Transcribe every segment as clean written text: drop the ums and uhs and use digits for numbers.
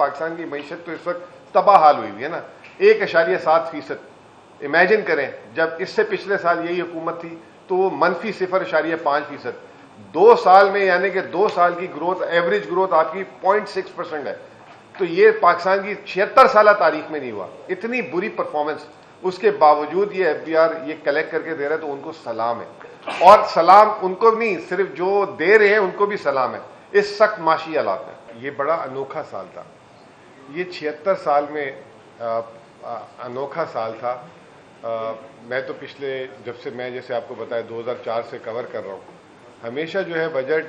پاکستان کی معیشت تو اس وقت تباہ حال ہوئی ہے نا, 1.7%. امیجن کریں جب اس سے پچھلے سال یہی حکومت تھی تو وہ -0.5%. 2 سال میں یعنی کہ 2 سال کی گروتھ, ایوریج گروتھ آپ کی 0.6% ہے. تو یہ پاکستان کی 76 سالہ تاریخ میں نہیں ہوا, اتنی بری پرفارمنس. اس کے باوجود یہ ایف بی آر یہ کلیکٹ کر کے دے رہا ہے تو ان کو سلام ہے, اور سلام ان کو نہیں, صرف جو دے رہے ہیں ان کو بھی سلام ہے اس سخت معاشی حالات میں. یہ بڑا انوکھا سال تھا, یہ 76 سال میں انوکھا سال تھا. میں تو پچھلے جب سے میں جیسے آپ کو بتایا 2004 سے کور کر رہا ہوں, ہمیشہ جو ہے بجٹ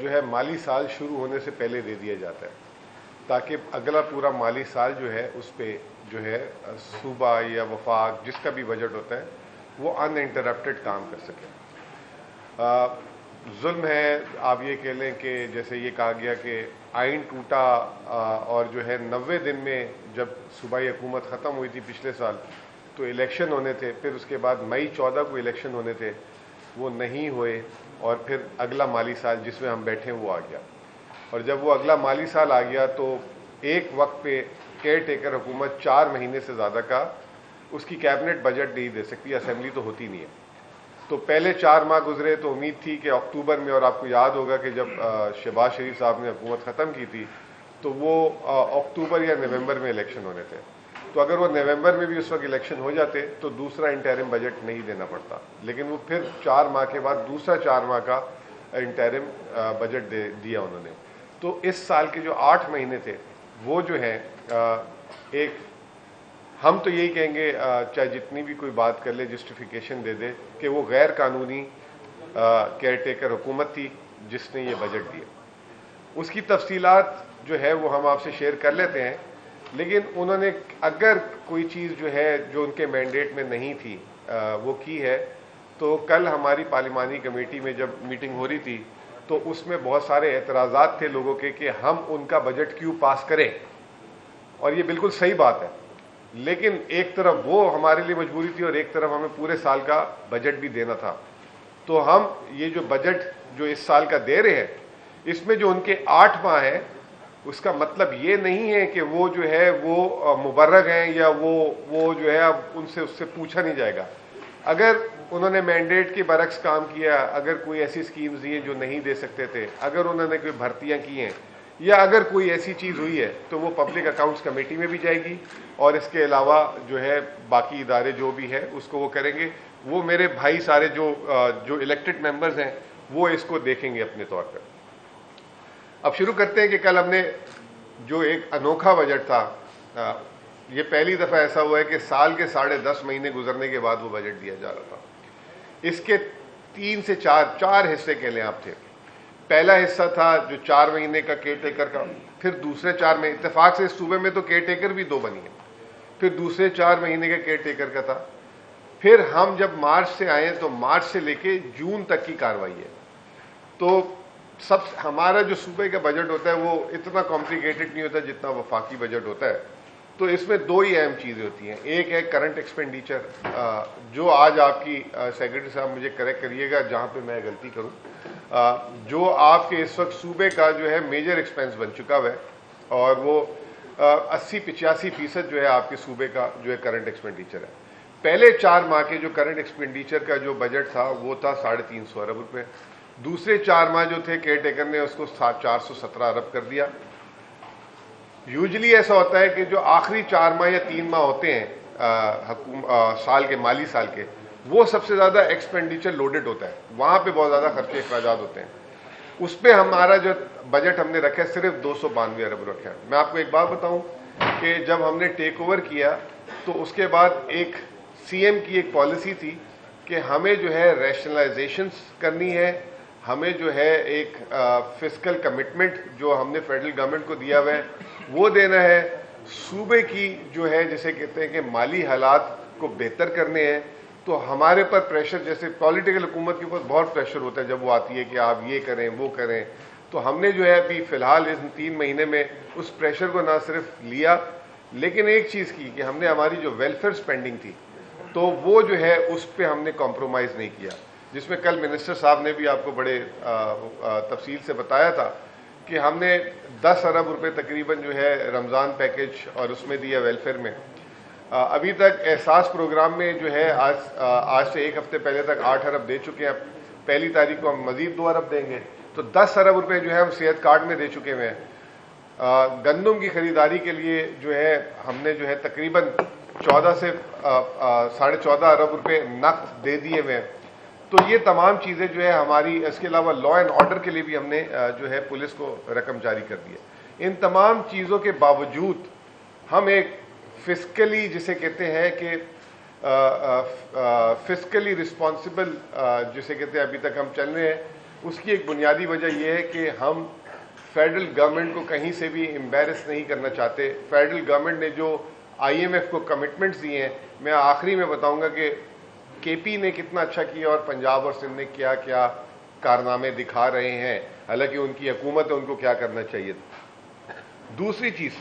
جو ہے مالی سال شروع ہونے سے پہلے دے دیا جاتا ہے تاکہ اگلا پورا مالی سال جو ہے اس پہ جو ہے صوبہ یا وفاق جس کا بھی بجٹ ہوتا ہے وہ ان انٹرپٹڈ کام کر سکے. ظلم ہے آپ یہ کہہ لیں کہ جیسے یہ کہا گیا کہ آئین ٹوٹا اور جو ہے 90 دن میں جب صوبائی حکومت ختم ہوئی تھی پچھلے سال تو الیکشن ہونے تھے, پھر اس کے بعد مئی 14 کو الیکشن ہونے تھے, وہ نہیں ہوئے, اور پھر اگلا مالی سال جس میں ہم بیٹھے ہیں وہ آ گیا. اور جب وہ اگلا مالی سال آ گیا تو ایک وقت پہ کیئر ٹیکر حکومت 4 مہینے سے زیادہ کا اس کی کیبنٹ بجٹ نہیں دے سکتی, اسمبلی تو ہوتی نہیں ہے. تو پہلے 4 ماہ گزرے تو امید تھی کہ اکتوبر میں, اور آپ کو یاد ہوگا کہ جب شہباز شریف صاحب نے حکومت ختم کی تھی تو وہ اکتوبر یا نومبر میں الیکشن ہونے تھے, تو اگر وہ نومبر میں بھی اس وقت الیکشن ہو جاتے تو دوسرا انٹرم بجٹ نہیں دینا پڑتا. لیکن وہ پھر 4 ماہ کے بعد دوسرا 4 ماہ کا انٹرم بجٹ دیا انہوں نے. تو اس سال کے جو 8 مہینے تھے وہ جو ہیں ایک, ہم تو یہی کہیں گے چاہے جتنی بھی کوئی بات کر لے جسٹیفیکیشن دے دے کہ وہ غیر قانونی کیئر ٹیکر حکومت تھی جس نے یہ بجٹ دیا. اس کی تفصیلات جو ہے وہ ہم آپ سے شیئر کر لیتے ہیں, لیکن انہوں نے اگر کوئی چیز جو ہے جو ان کے مینڈیٹ میں نہیں تھی وہ کی ہے. تو کل ہماری پارلیمانی کمیٹی میں جب میٹنگ ہو رہی تھی تو اس میں بہت سارے اعتراضات تھے لوگوں کے کہ ہم ان کا بجٹ کیوں پاس کریں, اور یہ بالکل صحیح بات ہے. لیکن ایک طرف وہ ہمارے لیے مجبوری تھی اور ایک طرف ہمیں پورے سال کا بجٹ بھی دینا تھا. تو ہم یہ جو بجٹ جو اس سال کا دے رہے ہیں اس میں جو ان کے 8 ماہ ہیں اس کا مطلب یہ نہیں ہے کہ وہ جو ہے وہ مبرگ ہیں یا وہ جو ہے اب ان سے اس سے پوچھا نہیں جائے گا. اگر انہوں نے مینڈیٹ کے برعکس کام کیا, اگر کوئی ایسی اسکیمز دی ہیں جو نہیں دے سکتے تھے, اگر انہوں نے کوئی بھرتیاں کی ہیں, یا اگر کوئی ایسی چیز ہوئی ہے تو وہ پبلک اکاؤنٹس کمیٹی میں بھی جائے گی, اور اس کے علاوہ جو ہے باقی ادارے جو بھی ہے اس کو وہ کریں گے. وہ میرے بھائی سارے جو الیکٹڈ ممبرز ہیں وہ اس کو دیکھیں گے اپنے طور پر. اب شروع کرتے ہیں کہ کل ہم نے جو ایک انوکھا بجٹ تھا, یہ پہلی دفعہ ایسا ہوا ہے کہ سال کے 10.5 مہینے گزرنے کے بعد وہ بجٹ دیا جا رہا تھا. اس کے 3 سے 4 حصے کہہ لیں آپ تھے. پہلا حصہ تھا جو 4 مہینے کا کیئر ٹیکر کا, پھر دوسرے 4 مہینے اتفاق سے اس صوبے میں تو کیئر ٹیکر بھی 2 بنی ہیں, پھر دوسرے 4 مہینے کا کیئر ٹیکر کا تھا. پھر ہم جب مارچ سے آئے تو مارچ سے لے کے جون تک کی کارروائی ہے. تو ہمارا جو صوبے کا بجٹ ہوتا ہے وہ اتنا کمپلیکیٹڈ نہیں ہوتا جتنا وفاقی بجٹ ہوتا ہے. تو اس میں 2 ہی اہم چیزیں ہوتی ہیں. ایک ہے کرنٹ ایکسپینڈیچر, جو آج آپ کی سیکرٹری صاحب مجھے کریکٹ کریے گا جہاں پہ میں غلطی کروں, جو آپ کے اس وقت صوبے کا جو ہے میجر ایکسپینس بن چکا ہوا ہے, اور وہ 80-85% جو ہے آپ کے صوبے کا جو ہے کرنٹ ایکسپینڈیچر ہے. پہلے 4 ماہ کے جو کرنٹ ایکسپینڈیچر کا جو بجٹ تھا وہ تھا 350 ارب روپے. دوسرے 4 ماہ جو تھے کیئر ٹیکر نے اس کو 417 ارب کر دیا. یوزلی ایسا ہوتا ہے کہ جو آخری 4 ماہ یا 3 ماہ ہوتے ہیں سال کے, مالی سال کے, وہ سب سے زیادہ ایکسپینڈیچر لوڈڈ ہوتا ہے, وہاں پہ بہت زیادہ خرچے اخراجات ہوتے ہیں. اس پہ ہمارا جو بجٹ ہم نے رکھا ہے صرف 292 ارب رکھا ہے. میں آپ کو ایک بات بتاؤں کہ جب ہم نے ٹیک اوور کیا تو اس کے بعد ایک سی ایم کی ایک پالیسی تھی کہ ہمیں جو ہے ریشنلائزیشنز کرنی ہے, ہمیں جو ہے ایک فسکل کمٹمنٹ جو ہم نے فیڈرل گورنمنٹ کو دیا ہوا ہے وہ دینا ہے, صوبے کی جو ہے جسے کہتے ہیں کہ مالی حالات کو بہتر کرنے ہیں. تو ہمارے پر پریشر, جیسے پولیٹیکل حکومت کے اوپر بہت پریشر ہوتا ہے جب وہ آتی ہے کہ آپ یہ کریں وہ کریں, تو ہم نے جو ہے ابھی فی الحال اس 3 مہینے میں اس پریشر کو نہ صرف لیا لیکن ایک چیز کی کہ ہم نے ہماری جو ویلفیئر سپینڈنگ تھی تو وہ جو ہے اس پہ ہم نے کمپرومائز نہیں کیا, جس میں کل منسٹر صاحب نے بھی آپ کو بڑے تفصیل سے بتایا تھا کہ ہم نے 10 ارب روپے تقریباً جو ہے رمضان پیکج اور اس میں دیا ویلفیئر میں. ابھی تک احساس پروگرام میں جو ہے آج سے ایک ہفتے پہلے تک 8 ارب دے چکے ہیں. پہلی تاریخ کو ہم مزید 2 ارب دیں گے, تو 10 ارب روپے جو ہے ہم صحت کارڈ میں دے چکے ہوئے ہیں. گندم کی خریداری کے لیے جو ہے ہم نے جو ہے تقریباً 14 سے 14.5 ارب روپے نقد دے دیے ہوئے ہیں. تو یہ تمام چیزیں جو ہے ہماری, اس کے علاوہ لا اینڈ آرڈر کے لیے بھی ہم نے جو ہے پولیس کو رقم جاری کر دی ہے. ان تمام چیزوں کے باوجود ہم ایک فسکلی, جسے کہتے ہیں کہ فسکلی رسپانسبل جسے کہتے ہیں, ابھی تک ہم چل رہے ہیں. اس کی ایک بنیادی وجہ یہ ہے کہ ہم فیڈرل گورنمنٹ کو کہیں سے بھی امبیرس نہیں کرنا چاہتے. فیڈرل گورنمنٹ نے جو IMF کو کمٹمنٹس دیے ہیں, میں آخری میں بتاؤں گا کہ KP نے کتنا اچھا کیا اور پنجاب اور سندھ نے کیا کیا کارنامے دکھا رہے ہیں, حالانکہ ان کی حکومت ہے, ان کو کیا کرنا چاہیے. دوسری چیز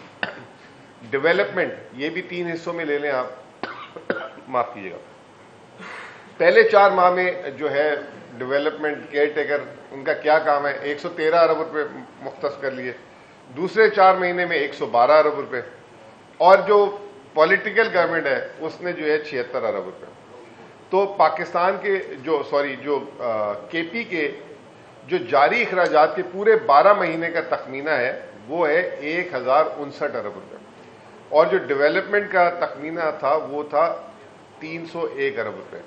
ڈیولپمنٹ, یہ بھی 3 حصوں میں لے لیں آپ, معاف کیجیے گا. پہلے 4 ماہ میں جو ہے ڈیولپمنٹ کیئر ٹیکر ان کا کیا کام ہے, 113 ارب روپے مختص کر لیے. دوسرے 4 مہینے میں 112 ارب روپے, اور جو پولیٹیکل گورنمنٹ ہے اس نے جو ہے 76 ارب روپے. تو پاکستان کے جو KP کے جو جاری اخراجات کے پورے 12 مہینے کا تخمینہ ہے وہ ہے 1059 ارب روپے, اور جو ڈیولپمنٹ کا تخمینہ تھا وہ تھا 301 ارب روپے.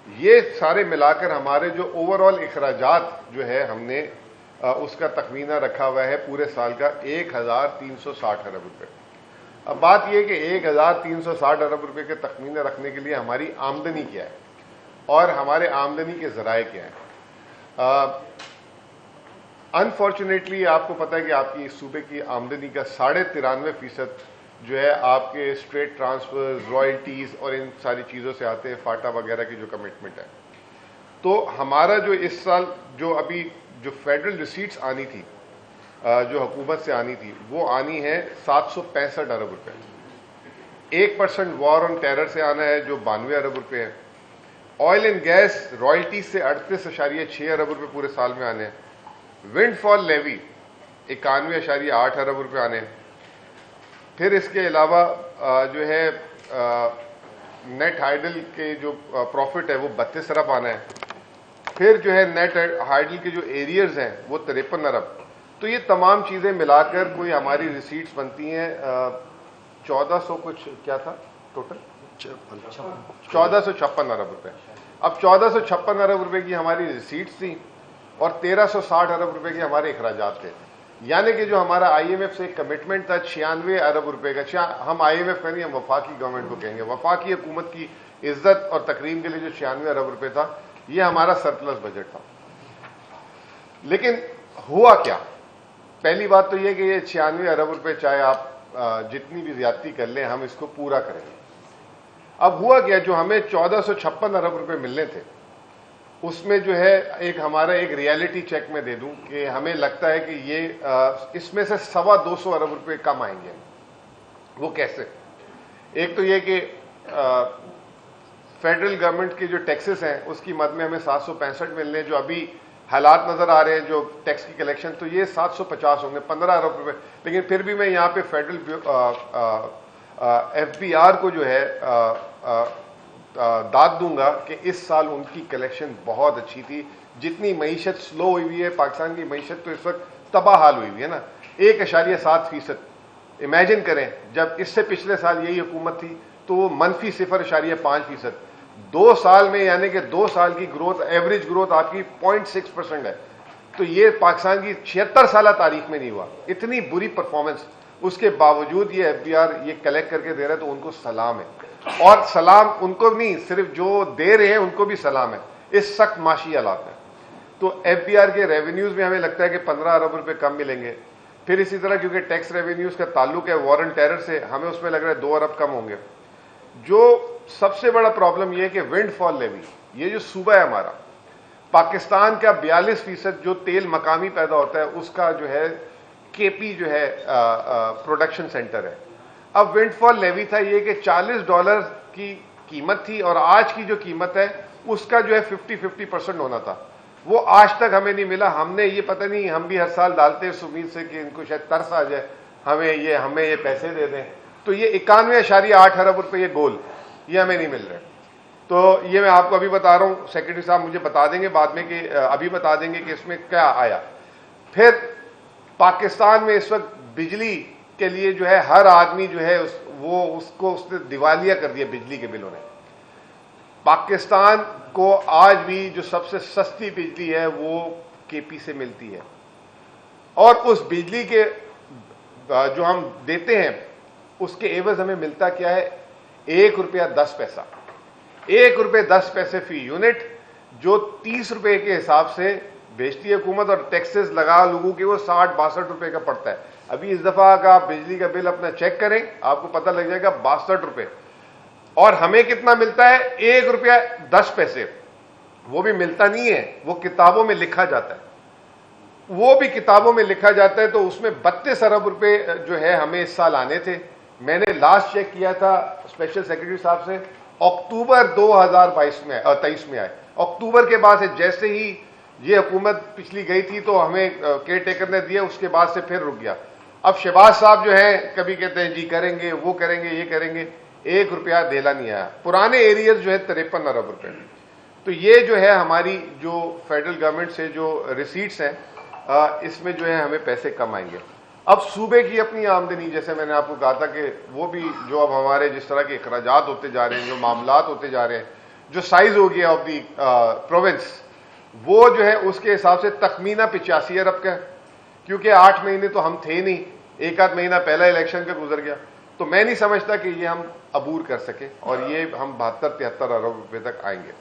یہ سارے ملا کر ہمارے جو اوور آل اخراجات جو ہے ہم نے اس کا تخمینہ رکھا ہوا ہے پورے سال کا 1360 ارب روپے. اب بات یہ کہ 1360 ارب روپے کے تخمینہ رکھنے کے لیے ہماری آمدنی کیا ہے اور ہمارے آمدنی کے ذرائع کیا ہیں. انفارچونیٹلی آپ کو پتہ ہے کہ آپ کی اس صوبے کی آمدنی کا 93% جو ہے آپ کے اسٹریٹ ٹرانسفرز, رائلٹیز اور ان ساری چیزوں سے آتے ہیں, فاٹا وغیرہ کی جو کمٹمنٹ ہے. تو ہمارا جو اس سال جو ابھی جو فیڈرل ریسیٹس آنی تھی, جو حکومت سے آنی تھی, وہ آنی ہے 765 ارب روپے. 1% وار آن ٹیرر سے آنا ہے جو 92 ارب روپے ہے. آئل اینڈ گیس رائلٹیز سے 38.6 ارب روپے پورے سال میں آنے ہیں. ونڈ فال لیوی 91.8 ارب روپے آنے ہیں. پھر اس کے علاوہ جو ہے نیٹ ہائیڈل کے جو پروفٹ ہے وہ 32 ارب آنا ہے. پھر جو ہے نیٹ ہائیڈل کے جو ایریئرز ہیں وہ 53 ارب. تو یہ تمام چیزیں ملا کر کوئی ہماری ریسیٹس بنتی ہیں 1400 کچھ, کیا تھا ٹوٹل 1456 ارب روپے. اب 1456 ارب روپے کی ہماری ریسیٹس تھی اور 1360 ارب روپے کے ہمارے اخراجات تھے. یعنی کہ جو ہمارا IMF سے ایک کمٹمنٹ تھا 96 ارب روپے کا, ہم IMF کا نہیں, ہم وفاقی گورنمنٹ کو کہیں گے, وفاقی حکومت کی عزت اور تکریم کے لیے جو 96 ارب روپے تھا, یہ ہمارا سرپلس بجٹ تھا. لیکن ہوا کیا؟ پہلی بات تو یہ کہ یہ 96 ارب روپے چاہے آپ جتنی بھی زیادتی کر لیں, ہم اس کو پورا کریں گے. اب ہوا کیا, جو ہمیں 1456 ارب روپے ملنے تھے اس میں جو ہے ہمارا ایک ریالٹی چیک میں دے دوں کہ ہمیں لگتا ہے کہ یہ اس میں سے 250 ارب روپے کم آئیں گے. وہ کیسے؟ ایک تو یہ کہ فیڈرل گورنمنٹ کے جو ٹیکسز ہیں اس کی مد میں ہمیں 765 ملنے, جو ابھی حالات نظر آ رہے ہیں جو ٹیکس کی کلیکشن, تو یہ 750 ہوں گے, 15 ارب روپے. لیکن پھر بھی میں یہاں پہ فیڈرل FBR کو جو ہے داد دوں گا کہ اس سال ان کی کلیکشن بہت اچھی تھی. جتنی معیشت سلو ہوئی ہوئی ہے, پاکستان کی معیشت تو اس وقت تباہ حال ہوئی ہوئی ہے نا, 1.7%. امیجن کریں جب اس سے پچھلے سال یہی حکومت تھی تو وہ -0.5%. 2 سال میں یعنی کہ 2 سال کی گروتھ, ایوریج گروتھ آپ کی 0.6% ہے. تو یہ پاکستان کی 76 سالہ تاریخ میں نہیں ہوا, اتنی بری پرفارمنس. اس کے باوجود یہ FBR یہ کلیکٹ کر کے دے رہا ہے, تو ان کو سلام ہے. اور سلام ان کو نہیں, صرف جو دے رہے ہیں ان کو بھی سلام ہے اس سخت معاشی حالات میں. تو FBR کے ریونیوز میں ہمیں لگتا ہے کہ 15 ارب روپے کم ملیں گے. پھر اسی طرح کیونکہ ٹیکس ریونیوز کا تعلق ہے وار اینڈ ٹیرر سے, ہمیں اس میں لگ رہا ہے 2 ارب کم ہوں گے. جو سب سے بڑا پرابلم یہ ہے کہ ونڈ فال لیوی, یہ جو صوبہ ہے ہمارا, پاکستان کا 42% جو تیل مقامی پیدا ہوتا ہے اس کا جو ہے KP جو ہے پروڈکشن سینٹر ہے. اب ونڈ فال لیوی تھا یہ کہ $40 کی قیمت تھی, اور آج کی جو قیمت ہے اس کا جو ہے 50% ہونا تھا. وہ آج تک ہمیں نہیں ملا. ہم نے یہ پتہ نہیں, ہم بھی ہر سال ڈالتے اس امید سے کہ ان کو شاید ترس آ جائے, ہمیں یہ پیسے دے دیں. تو یہ 91.8 ارب روپے یہ گول, یہ ہمیں نہیں مل رہے. تو یہ میں آپ کو ابھی بتا رہا ہوں, سیکرٹری صاحب مجھے بتا دیں گے بعد میں کہ ابھی بتا دیں گے کہ اس میں کیا آیا. پھر پاکستان میں اس وقت بجلی کے لیے جو ہے ہر آدمی جو ہے اس نے دیوالیہ کر دیا بجلی کے بلوں نے. پاکستان کو آج بھی جو سب سے سستی بجلی ہے وہ کے پی سے ملتی ہے, اور اس بجلی کے جو ہم دیتے ہیں اس کے عوض ہمیں ملتا کیا ہے, 1 روپیہ 10 پیسہ, 1 روپے 10 پیسے فی یونٹ, جو 30 روپے کے حساب سے بیچتی ہے حکومت, اور ٹیکسز لگا لوگوں کے وہ 60-62 روپے کا پڑتا ہے. ابھی اس دفعہ کا آپ بجلی کا بل اپنا چیک کریں, آپ کو پتہ لگ جائے گا 62 روپے. اور ہمیں کتنا ملتا ہے, 1 روپیہ 10 پیسے. وہ بھی ملتا نہیں ہے, وہ کتابوں میں لکھا جاتا ہے, وہ بھی کتابوں میں لکھا جاتا ہے. تو اس میں 32 ارب روپے جو ہے ہمیں اس سال آنے تھے. میں نے لاسٹ چیک کیا تھا اسپیشل سیکرٹری صاحب سے, اکتوبر 2023 میں آئے. اکتوبر کے بعد سے جیسے ہی یہ حکومت پچھلی گئی تھی تو ہمیں کیئر ٹیکر نے دیا, اس کے بعد سے پھر رک گیا. اب شہباز صاحب جو ہیں کبھی کہتے ہیں جی کریں گے, وہ کریں گے, یہ کریں گے, 1 روپیہ دھیلا نہیں آیا. پرانے ایریز جو ہے 53 ارب روپے. تو یہ جو ہے ہماری جو فیڈرل گورنمنٹ سے جو ریسیٹس ہیں اس میں جو ہے ہمیں پیسے کم آئیں گے. اب صوبے کی اپنی آمدنی, جیسے میں نے آپ کو کہا تھا کہ وہ بھی جو اب ہمارے جس طرح کے اخراجات ہوتے جا رہے ہیں, جو معاملات ہوتے جا رہے ہیں, جو سائز ہو گیا آف دی پروونس, وہ جو ہے اس کے حساب سے تخمینہ 85 ارب کا ہے. کیونکہ 8 مہینے تو ہم تھے نہیں, 1 آدھ مہینہ پہلا الیکشن کا گزر گیا. تو میں نہیں سمجھتا کہ یہ ہم عبور کر سکے, اور یہ ہم 72-73 ارب روپے تک آئیں گے.